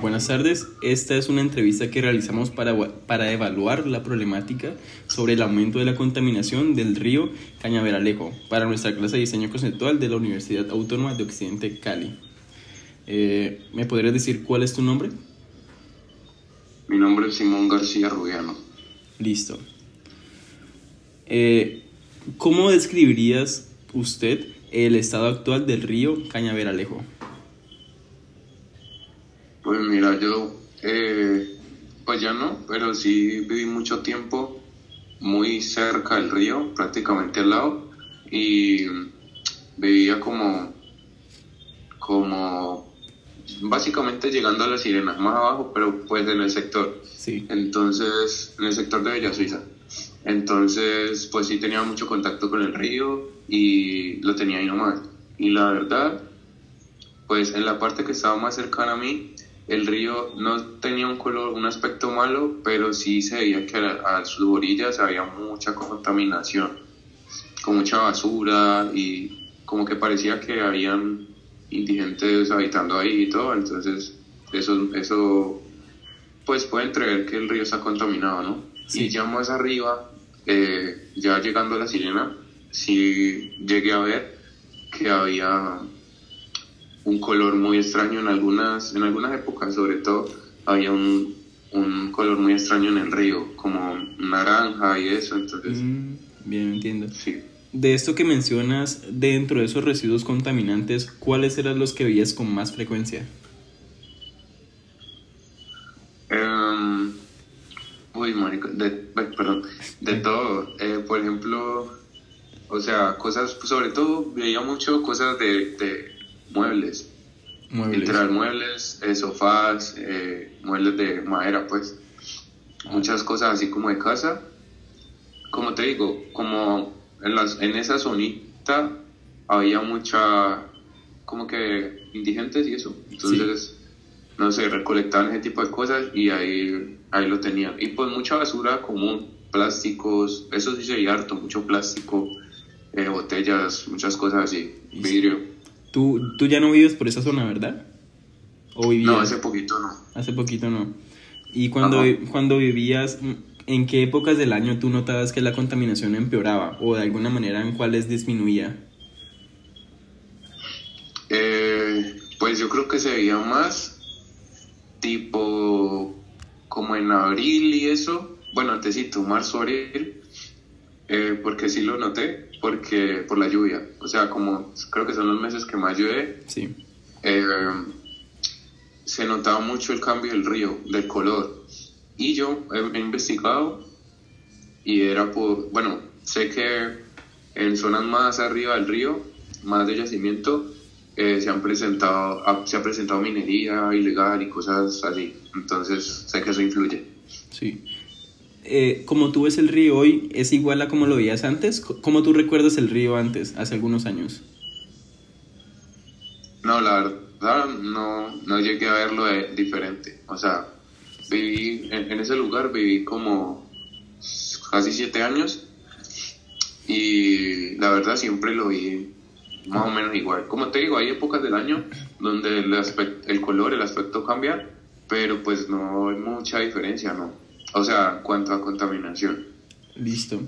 Buenas tardes, esta es una entrevista que realizamos para evaluar la problemática sobre el aumento de la contaminación del río Cañaveralejo para nuestra clase de diseño conceptual de la Universidad Autónoma de Occidente Cali. ¿Me podrías decir cuál es tu nombre? Mi nombre es Simón García Rubiano. Listo. ¿Cómo describirías usted el estado actual del río Cañaveralejo? Pues mira, yo, pues ya no, pero sí viví mucho tiempo muy cerca del río, prácticamente al lado, y vivía como básicamente llegando a las Sirenas, más abajo, pero pues en el sector. Sí. Entonces, en el sector de Bella Suiza. Entonces, pues sí tenía mucho contacto con el río y lo tenía ahí nomás. Y la verdad, pues en la parte que estaba más cercana a mí, el río no tenía un aspecto malo, pero sí se veía que a sus orillas había mucha contaminación, con mucha basura y como que parecía que habían indigentes habitando ahí y todo. Entonces eso pues puede entrever que el río está contaminado, ¿no? Sí. Y ya más arriba, ya llegando a La Sirena, sí llegué a ver que había un color muy extraño en algunas épocas, sobre todo había un color muy extraño en el río, como naranja y eso. Entonces Bien, entiendo. sí. De esto que mencionas, dentro de esos residuos contaminantes, ¿cuáles eran los que veías con más frecuencia? Uy, marico, perdón, de todo. Por ejemplo, o sea, cosas, sobre todo veía mucho cosas de muebles. Muebles. Literal, muebles, sofás, muebles de madera, pues. Muchas cosas así como de casa. Como te digo, como en esa zonita había mucha, como que indigentes y eso. Entonces, no sé, recolectaban ese tipo de cosas y ahí lo tenían. Y pues mucha basura común, plásticos, eso sí se veía harto, mucho plástico, botellas, muchas cosas así, vidrio. ¿Tú ya no vives por esa zona, verdad? ¿O vivías? No, hace poquito no. Hace poquito no. ¿Y cuando vivías, en qué épocas del año tú notabas que la contaminación empeoraba o de alguna manera en cuáles disminuía? Pues yo creo que se veía más tipo como en abril y eso. Bueno, antesito, marzo, abril. Porque sí lo noté, porque por la lluvia. O sea, como creo que son los meses que más llueve. Sí. Se notaba mucho el cambio del río, del color. Y yo he investigado y era bueno, sé que en zonas más arriba del río, más de yacimiento, se ha presentado minería ilegal y cosas así. Entonces sé que eso influye. Sí. Como tú ves el río hoy, ¿es igual a como lo veías antes? ¿Cómo tú recuerdas el río antes, hace algunos años? No, la verdad no llegué a verlo diferente. O sea, viví en ese lugar, viví como casi 7 años y la verdad siempre lo vi más o menos igual. Como te digo, hay épocas del año donde el color, el aspecto cambia, pero pues no hay mucha diferencia, ¿no? O sea, en cuanto a contaminación. Listo.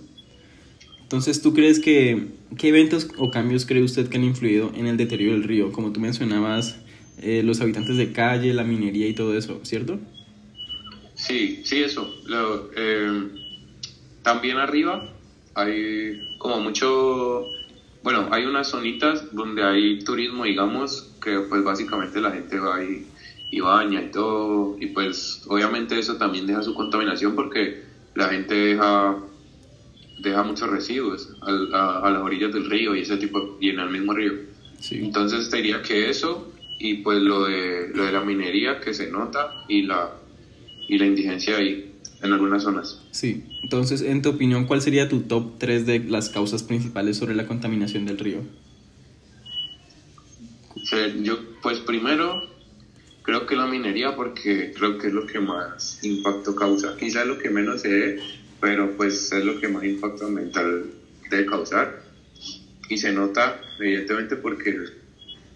Entonces, ¿tú crees qué eventos o cambios cree usted que han influido en el deterioro del río? Como tú mencionabas, los habitantes de calle, la minería y todo eso, ¿cierto? Sí, eso. También arriba hay como mucho, bueno, hay unas zonitas donde hay turismo, digamos, que pues básicamente la gente va ahí y baña y todo, y pues obviamente eso también deja su contaminación porque la gente deja muchos residuos a las orillas del río y ese tipo, y en el mismo río. Sí. Entonces te diría que eso, y pues lo de la minería que se nota y la indigencia ahí en algunas zonas. Sí. Entonces, en tu opinión, ¿cuál sería tu top 3 de las causas principales sobre la contaminación del río? O sea, yo pues primero creo que la minería, porque creo que es lo que más impacto causa. Quizás lo que menos se ve, pero pues es lo que más impacto ambiental debe causar. Y se nota evidentemente porque,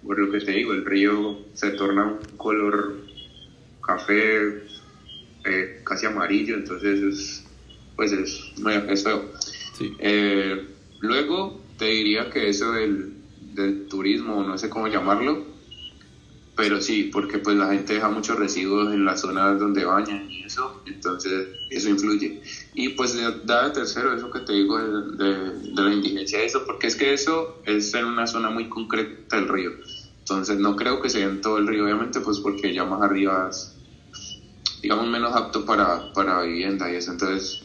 por lo que te digo, el río se torna un color café, casi amarillo, entonces es feo. Sí. Luego te diría que eso del turismo, no sé cómo llamarlo, pero sí, porque pues la gente deja muchos residuos en las zonas donde bañan y eso, entonces eso influye. Y pues da de tercero eso que te digo de la indigencia, eso, porque es que eso es en una zona muy concreta del río. Entonces no creo que sea en todo el río, obviamente, pues porque ya más arriba es, digamos, menos apto para vivienda y eso. Entonces,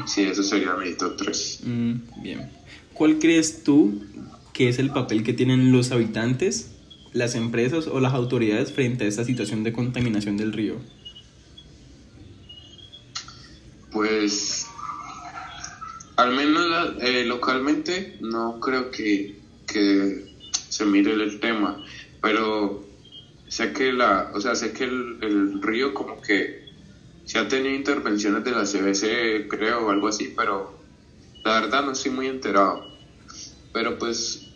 sí, eso sería mi top 3. Bien. ¿Cuál crees tú que es el papel que tienen los habitantes, las empresas o las autoridades frente a esta situación de contaminación del río? Pues, al menos localmente, no creo que se mire el tema, pero sé que el río como que se ha tenido intervenciones de la CBC, creo, o algo así, pero la verdad no estoy muy enterado. Pero pues,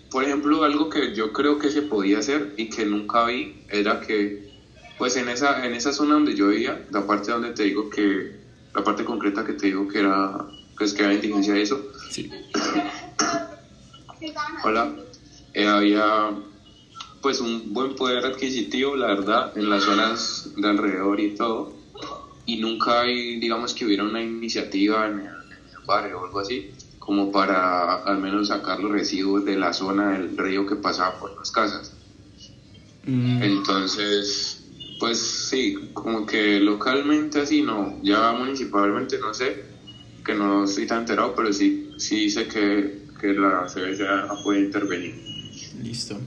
por ejemplo, algo que yo creo que se podía hacer y que nunca vi era que, pues en esa zona donde yo vivía, la parte concreta que te digo que era, pues que era indigencia y eso. Sí. Hola. Había pues un buen poder adquisitivo, la verdad, en las zonas de alrededor y todo, y nunca hay, digamos, que hubiera una iniciativa en el barrio o algo así, como para al menos sacar los residuos de la zona del río que pasaba por las casas. Entonces, pues sí, como que localmente así no, ya municipalmente no sé, que no estoy tan enterado, pero sí sé que la CBC puede intervenir. Listo.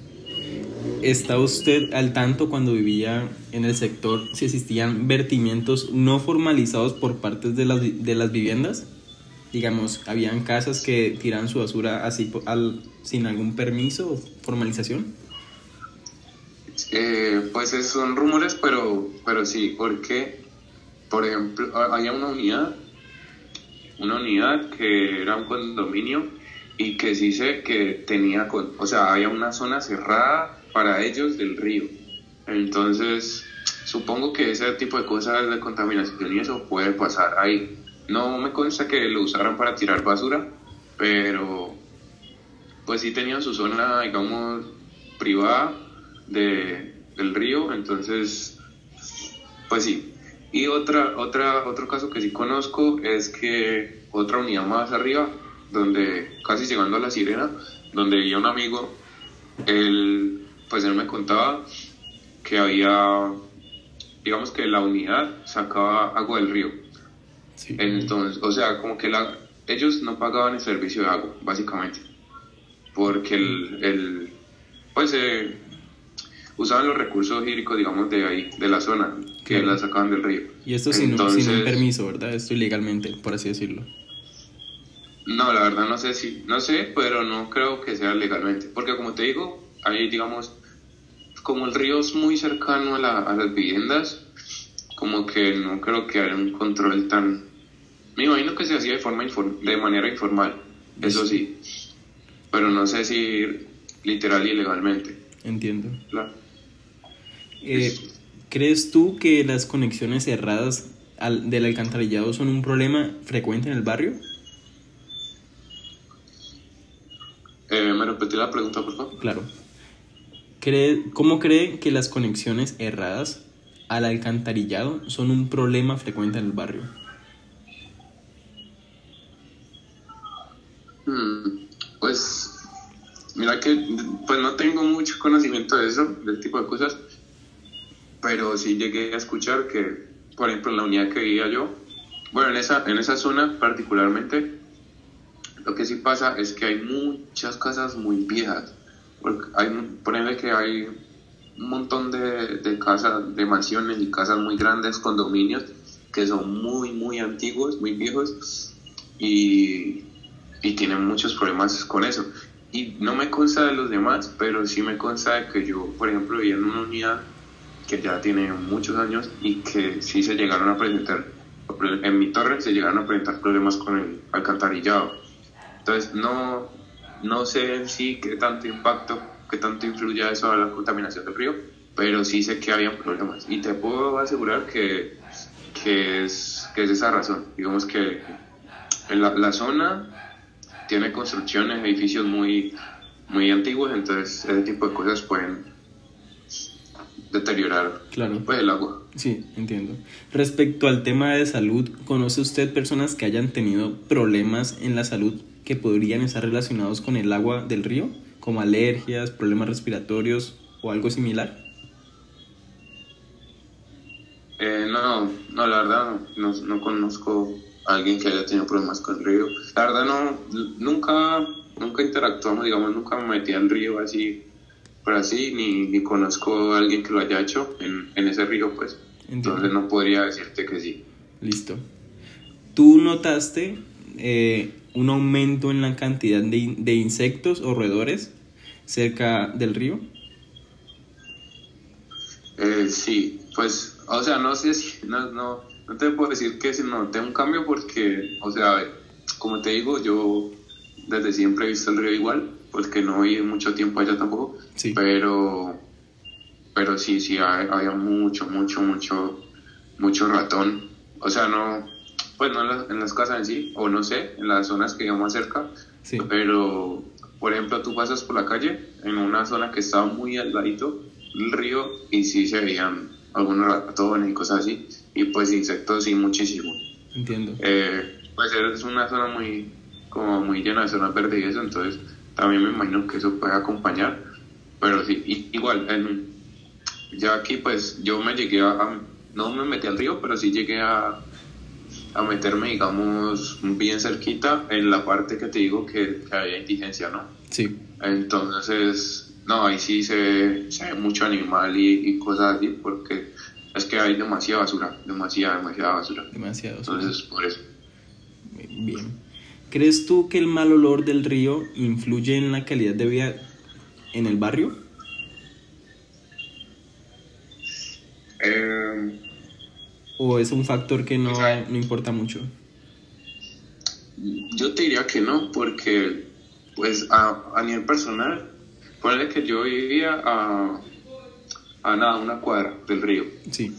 ¿Está usted al tanto cuando vivía en el sector si existían vertimientos no formalizados por partes de las viviendas? Digamos, ¿habían casas que tiraban su basura así sin algún permiso o formalización? Pues son rumores, pero sí, porque, por ejemplo, había una unidad que era un condominio y que sí sé que tenía, o sea, había una zona cerrada para ellos del río. Entonces, supongo que ese tipo de cosas de contaminación y eso puede pasar ahí. No me consta que lo usaran para tirar basura, pero pues sí tenían su zona, digamos, privada del río, entonces, pues sí. Y otro caso que sí conozco es que otra unidad más arriba, donde casi llegando a La Sirena, donde vivía un amigo, él me contaba que había, digamos que la unidad sacaba agua del río. Sí. Entonces, o sea, como que ellos no pagaban el servicio de agua, básicamente, porque usaban los recursos hídricos, digamos, de ahí, de la zona, que la sacaban del río. Y esto sin un permiso, ¿verdad? Esto ilegalmente, por así decirlo. No, la verdad no sé, pero no creo que sea legalmente, porque como te digo, ahí, digamos, como el río es muy cercano a las viviendas, como que no creo que haya un control tan... Me imagino que se hacía de manera informal, eso sí, pero no sé si literal y legalmente. Entiendo. Claro. ¿Crees tú que las conexiones cerradas del alcantarillado son un problema frecuente en el barrio? ¿Me repetí la pregunta, por favor? Claro. ¿Cómo cree que las conexiones erradas al alcantarillado son un problema frecuente en el barrio? Pues mira que pues no tengo mucho conocimiento de eso, del tipo de cosas, pero sí llegué a escuchar que, por ejemplo, en la unidad que vivía yo, bueno, en esa zona particularmente, lo que sí pasa es que hay muchas casas muy viejas. Por ejemplo, que hay un montón de casas, de mansiones y casas muy grandes, condominios, que son muy, muy antiguos, muy viejos, y tienen muchos problemas con eso. Y no me consta de los demás, pero sí me consta de que yo, por ejemplo, vivía en una unidad que ya tiene muchos años y que sí se llegaron a presentar, en mi torre se llegaron a presentar problemas con el alcantarillado. Entonces no sé en sí qué tanto influye eso a la contaminación del río, pero sí sé que habían problemas. Y te puedo asegurar que es esa razón. Digamos que en la zona tiene construcciones, edificios muy antiguos, entonces ese tipo de cosas pueden deteriorar, Claro. pues, el agua. Sí, entiendo. Respecto al tema de salud, ¿conoce usted personas que hayan tenido problemas en la salud que podrían estar relacionados con el agua del río, como alergias, problemas respiratorios o algo similar? No, la verdad no conozco a alguien que haya tenido problemas con el río. La verdad nunca interactuamos, digamos, nunca me metí al río así, por así, ni conozco a alguien que lo haya hecho en ese río, pues. Entiendo. Entonces no podría decirte que sí. Listo. ¿Tú notaste un aumento en la cantidad de insectos o roedores cerca del río? Sí, pues, o sea, no sé si, no te puedo decir que si noté un cambio porque, o sea, a ver, como te digo, yo desde siempre he visto el río igual, porque no viví mucho tiempo allá tampoco, Sí. pero sí, había mucho ratón, o sea, no, pues no en las casas en sí, o no sé, en las zonas que vivíamos cerca, Sí. pero, por ejemplo, tú pasas por la calle en una zona que estaba muy al ladito del río y sí se veían algunos ratones y cosas así, y pues insectos sí muchísimo. Entiendo. Pues es una zona como muy llena de zonas verdes y eso, entonces también me imagino que eso puede acompañar, pero sí, igual, ya aquí pues yo me llegué no me metí al río, pero sí llegué a meterme, digamos, bien cerquita en la parte que te digo que había indigencia, ¿no? Sí. Entonces, no, ahí sí se ve mucho animal y cosas así, porque es que hay demasiada basura, demasiada basura. Demasiado. Entonces, por eso. Bien. ¿Crees tú que el mal olor del río influye en la calidad de vida en el barrio? ¿O es un factor que no importa mucho? Yo te diría que no, porque pues a nivel personal, ponle que yo vivía a una cuadra del río. Sí.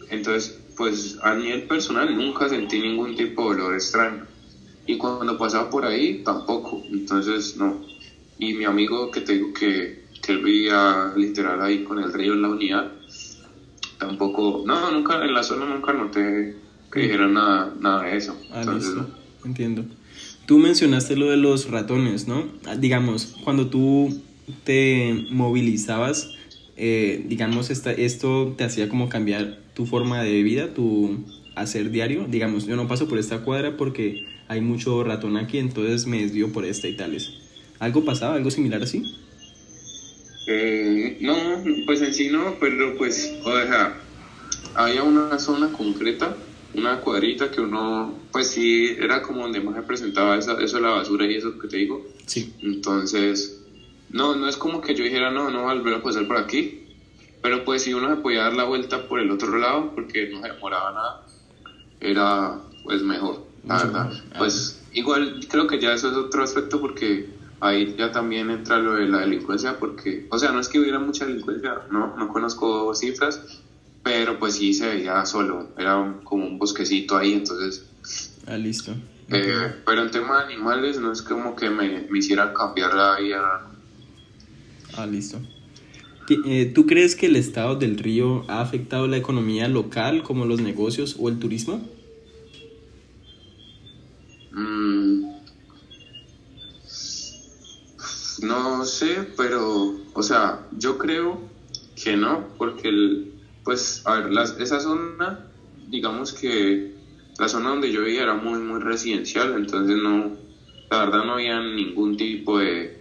Entonces, pues a nivel personal nunca sentí ningún tipo de olor extraño. Y cuando pasaba por ahí, tampoco. Entonces, no. Y mi amigo que te digo que él vivía literal ahí con el río en la unidad, tampoco, nunca, en la zona nunca noté que dijera nada de eso. Entonces, listo. Entiendo. Tú mencionaste lo de los ratones, ¿no? Digamos, cuando tú te movilizabas, digamos, esto te hacía como cambiar tu forma de vida, tu hacer diario. Digamos, yo no paso por esta cuadra porque hay mucho ratón aquí, entonces me desvío por esta y tales. ¿Algo pasaba, algo similar así? No, pues en sí no, pero pues, o sea, había una zona concreta, una cuadrita que uno, pues sí, era como donde más se presentaba eso de la basura y eso que te digo. Sí. Entonces, no es como que yo dijera, no va a volver a pasar por aquí, pero pues si uno se podía dar la vuelta por el otro lado, porque no se demoraba nada, era pues mejor, la verdad. Pues igual creo que ya eso es otro aspecto porque ahí ya también entra lo de la delincuencia, porque, o sea, no es que hubiera mucha delincuencia, no conozco cifras, pero pues sí se veía solo, era como un bosquecito ahí, entonces... Listo. Pero en tema de animales no es como que me hiciera cambiar la vida. Listo. ¿Tú crees que el estado del río ha afectado la economía local, como los negocios o el turismo? No sé, pero, o sea, yo creo que no, porque pues, a ver, esa zona, digamos que la zona donde yo vivía era muy residencial, entonces no, la verdad no había ningún tipo de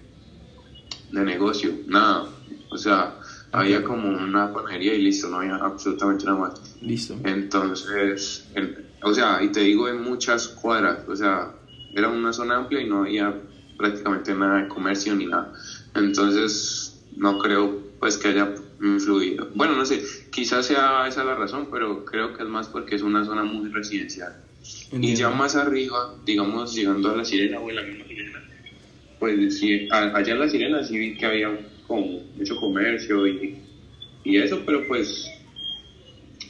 negocio, nada, o sea, había como una panadería y listo, no había absolutamente nada más. Listo. Entonces, o sea, y te digo en muchas cuadras, o sea, era una zona amplia y no había prácticamente nada de comercio ni nada. Entonces, no creo pues que haya influido. Bueno, no sé, quizás sea esa la razón, pero creo que es más porque es una zona muy residencial. Entiendo. Y ya más arriba, digamos, llegando a La Sirena o en la misma Sirena, pues sí, allá en La Sirena sí vi que había como mucho comercio y y eso, pero pues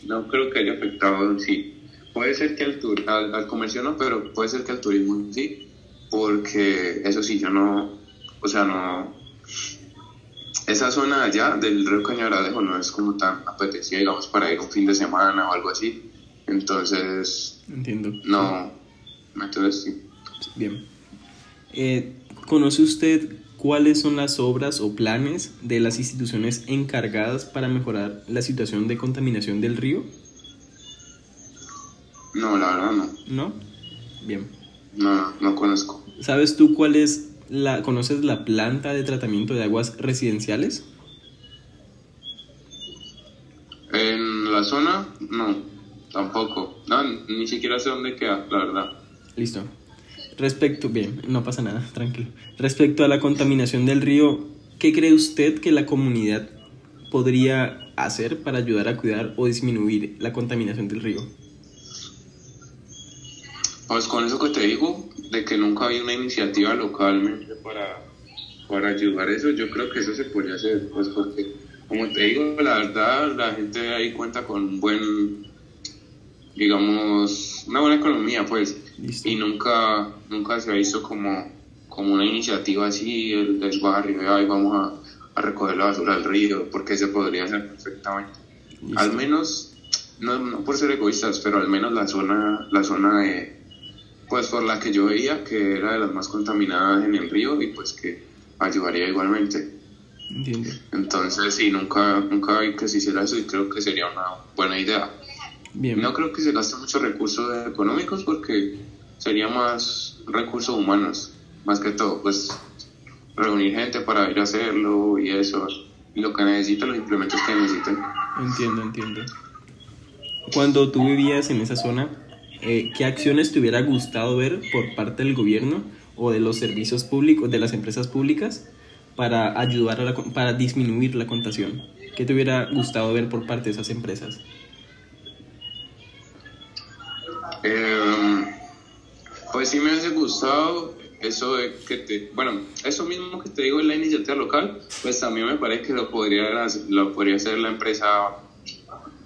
no creo que haya afectado en sí. Puede ser que al comercio no, pero puede ser que al turismo en sí, porque eso sí, yo no, o sea, no, esa zona allá del río Cañaveral no es como tan apetecida, digamos, para ir un fin de semana o algo así, entonces, Entiendo. no, entonces sí. Bien. ¿Conoce usted cuáles son las obras o planes de las instituciones encargadas para mejorar la situación de contaminación del río? No, la verdad no. ¿No? Bien. No conozco. ¿Sabes tú conoces la planta de tratamiento de aguas residenciales? En la zona, no, tampoco. No, ni siquiera sé dónde queda, la verdad. Listo. Bien, no pasa nada, tranquilo. Respecto a la contaminación del río, ¿qué cree usted que la comunidad podría hacer para ayudar a cuidar o disminuir la contaminación del río? Pues con eso que te digo, de que nunca había una iniciativa localmente para ayudar a eso, yo creo que eso se podría hacer, pues porque, como te digo, la verdad, la gente ahí cuenta con digamos, una buena economía, pues. Listo. Y nunca se ha visto como una iniciativa así del barrio, ay, vamos a recoger la basura del río, porque se podría hacer perfectamente. Listo. Al menos, no por ser egoístas, pero al menos la zona de, pues por la que yo veía que era de las más contaminadas en el río y pues que ayudaría igualmente. Entiendo. Entonces sí, nunca vi que se hiciera eso y creo que sería una buena idea. Bien. No creo que se gaste muchos recursos económicos porque sería más recursos humanos, más que todo, pues reunir gente para ir a hacerlo y eso, y lo que necesiten, los implementos que necesiten. Entiendo. Cuando tú vivías en esa zona, ¿qué acciones te hubiera gustado ver por parte del gobierno o de los servicios públicos, de las empresas públicas, para ayudar para disminuir la contaminación? ¿Qué te hubiera gustado ver por parte de esas empresas? Pues sí me hubiese gustado eso de eso mismo que te digo en la iniciativa local, pues también me parece que lo podría hacer la empresa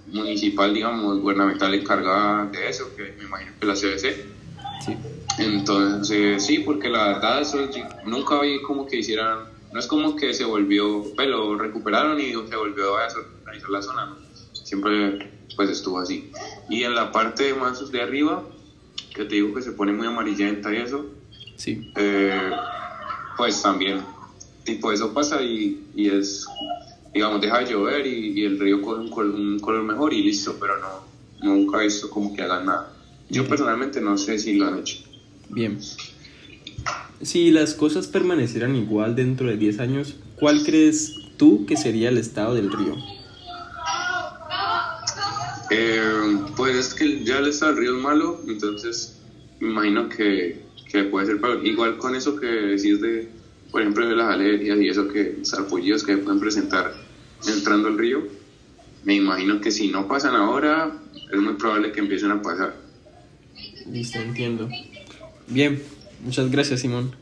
municipal, digamos, gubernamental encargada de eso, que me imagino que la CBC. Sí. Entonces, sí, porque la verdad eso nunca vi como que hicieran, no es como que se volvió, pues lo recuperaron y se volvió a organizar la zona, ¿no? Siempre pues estuvo así. Y en la parte más de arriba, que te digo que se pone muy amarillenta y eso, Sí. Pues también, tipo eso pasa y es, digamos, deja de llover y el río coge un color mejor y listo, pero nunca he visto como que hagan nada. Yo personalmente no sé si lo han hecho. Bien. Si las cosas permanecieran igual dentro de 10 años, ¿cuál crees tú que sería el estado del río? Pues es que ya el estado del río es malo, entonces me imagino que puede ser peor. Igual con eso que decís de, por ejemplo, de las alergias y eso, que sarpullidos que pueden presentar entrando al río, me imagino que si no pasan ahora, es muy probable que empiecen a pasar. Listo, entiendo. Bien, muchas gracias, Simón.